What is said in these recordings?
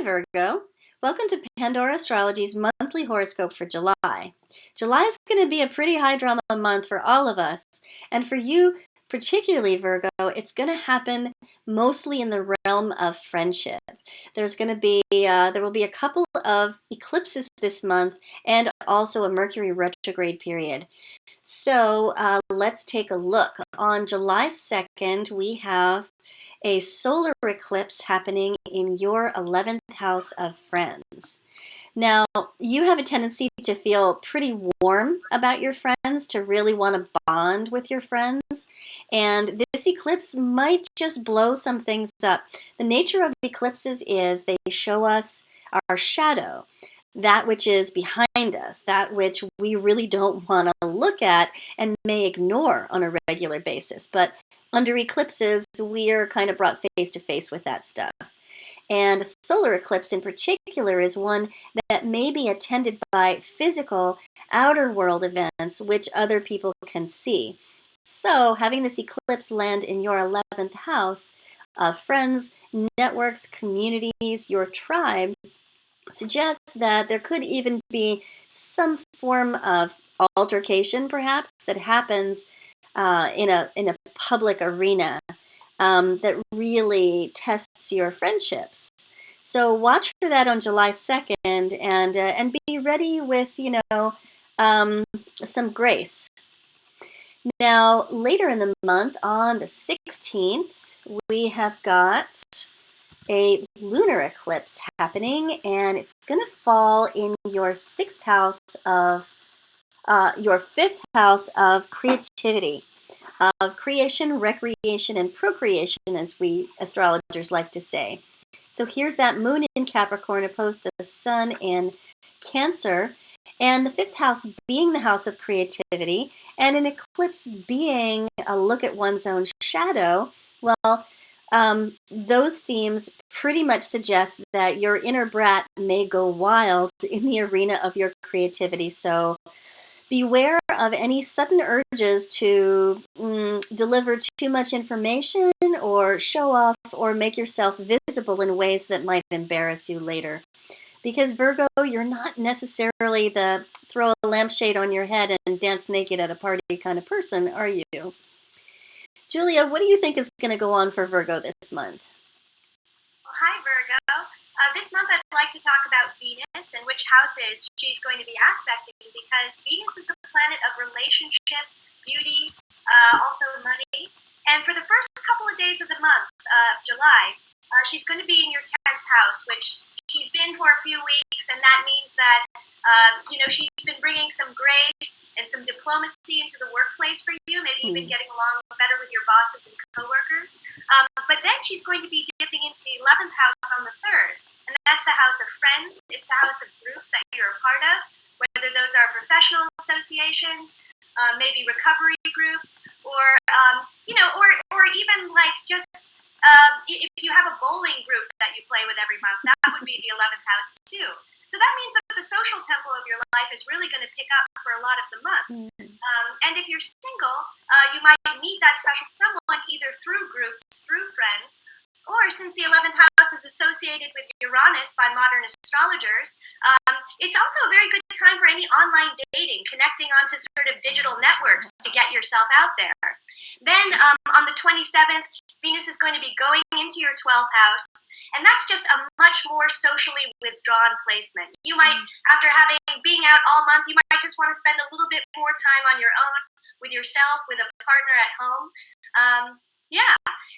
Hi, Virgo. Welcome to Pandora Astrology's monthly horoscope for July. July is going to be a pretty high drama month for all of us. And for you, particularly Virgo, it's going to happen mostly in the realm of friendship. There will be a couple of eclipses this month and also a Mercury retrograde period. So let's take a look. On July 2nd, we have a solar eclipse happening in your 11th house of friends. Now, you have a tendency to feel pretty warm about your friends, to really want to bond with your friends, and this eclipse might just blow some things up. The nature of eclipses is they show us our shadow, that which is behind us, that which we really don't want to look at and may ignore on a regular basis. But under eclipses, we are kind of brought face to face with that stuff. And a solar eclipse in particular is one that may be attended by physical outer world events which other people can see. So having this eclipse land in your 11th house of friends, networks, communities, your tribe, suggests that there could even be some form of altercation, perhaps, that happens in a public arena that really tests your friendships. So watch for that on July 2nd, and be ready with some grace. Now later in the month, on the 16th, we have got a lunar eclipse happening, and it's going to fall in your your fifth house of creativity, of creation, recreation, and procreation, as we astrologers like to say. So here's that moon in Capricorn opposed to the sun in Cancer, and the fifth house being the house of creativity, and an eclipse being a look at one's own shadow. Well, those themes pretty much suggest that your inner brat may go wild in the arena of your creativity. So beware of any sudden urges to deliver too much information or show off or make yourself visible in ways that might embarrass you later. Because Virgo, you're not necessarily the throw a lampshade on your head and dance naked at a party kind of person, are you? Julia, what do you think is going to go on for Virgo this month? Well, hi, Virgo. This month I'd like to talk about Venus and which houses she's going to be aspecting, because Venus is the planet of relationships, beauty, also money. And for the first couple of days of the month, July, she's going to be in your 10th house, which she's been for a few weeks, and that means that she's been bringing some grace and some diplomacy into the workplace for you, maybe even getting along better with your bosses and coworkers. But then she's going to be dipping into the 11th house on the 3rd, and that's the house of friends. It's the house of groups that you're a part of, whether those are professional associations, maybe recovery groups, or even like just if you have a bowling group that you play with every month, that would be the 11th house too. So that means that the social tempo of your life is really going to pick up for a lot of the month. And if you're single, you might meet that special someone either through groups, through friends, or since the 11th house is associated with Uranus by modern astrologers, it's also a very good time for any online dating, connecting onto sort of digital networks to get yourself out there. Then on the 27th, Venus is going to be going into your 12th house, and that's just a much more socially withdrawn placement. You might, after being out all month, you might just want to spend a little bit more time on your own, with yourself, with a partner at home.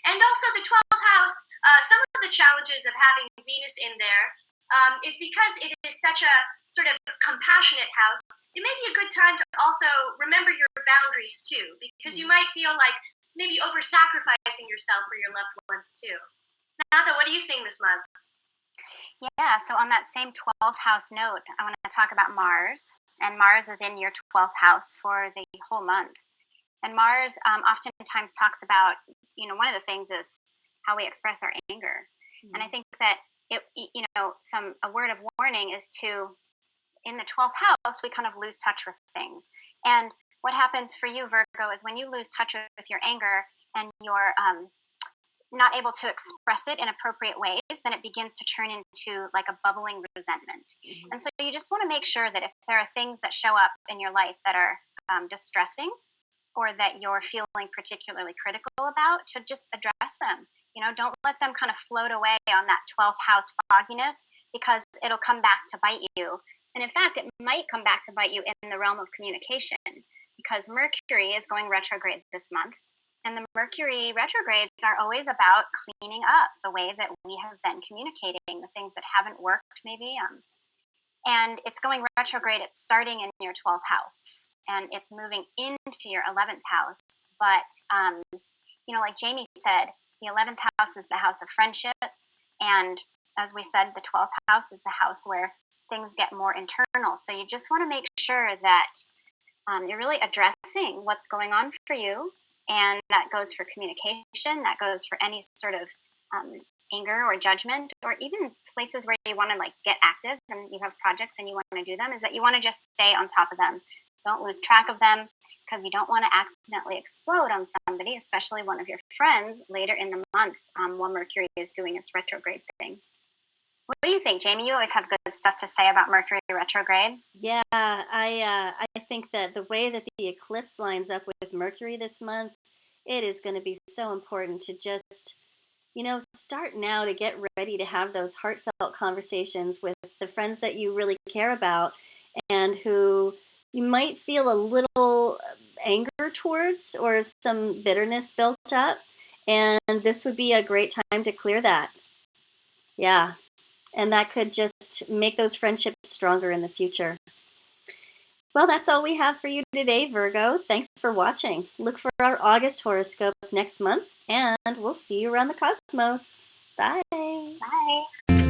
And also the 12th house, some of the challenges of having Venus in there is because it is such a sort of compassionate house. It may be a good time to also remember your boundaries too, because you might feel like maybe over-sacrificing yourself for your loved ones too. Nada, what are you seeing this month? Yeah, so on that same 12th house note, I want to talk about Mars. And Mars is in your 12th house for the whole month. And Mars oftentimes talks about, one of the things is how we express our anger. Mm-hmm. And I think that a word of warning is in the 12th house, we kind of lose touch with things. And what happens for you, Virgo, is when you lose touch with your anger and your not able to express it in appropriate ways, then it begins to turn into like a bubbling resentment. And so you just want to make sure that if there are things that show up in your life that are distressing or that you're feeling particularly critical about, to just address them. Don't let them kind of float away on that 12th house fogginess, because it'll come back to bite you. And in fact, it might come back to bite you in the realm of communication, because Mercury is going retrograde this month. And the Mercury retrogrades are always about cleaning up the way that we have been communicating, the things that haven't worked maybe. And it's going retrograde. It's starting in your 12th house, and it's moving into your 11th house. But, like Jamie said, the 11th house is the house of friendships. And as we said, the 12th house is the house where things get more internal. So you just want to make sure that you're really addressing what's going on for you. And that goes for communication. That goes for any sort of anger or judgment, or even places where you want to get active and you have projects and you want to do them, is that you want to just stay on top of them. Don't lose track of them, because you don't want to accidentally explode on somebody, especially one of your friends, later in the month while Mercury is doing its retrograde thing. What do you think, Jamie? You always have good stuff to say about Mercury retrograde. Yeah, I think that the way that the eclipse lines up with Mercury this month, it is going to be so important to just, start now to get ready to have those heartfelt conversations with the friends that you really care about and who you might feel a little anger towards or some bitterness built up. And this would be a great time to clear that. Yeah. And that could just make those friendships stronger in the future. Well, that's all we have for you today, Virgo. Thanks for watching. Look for our August horoscope next month, and we'll see you around the cosmos. Bye. Bye.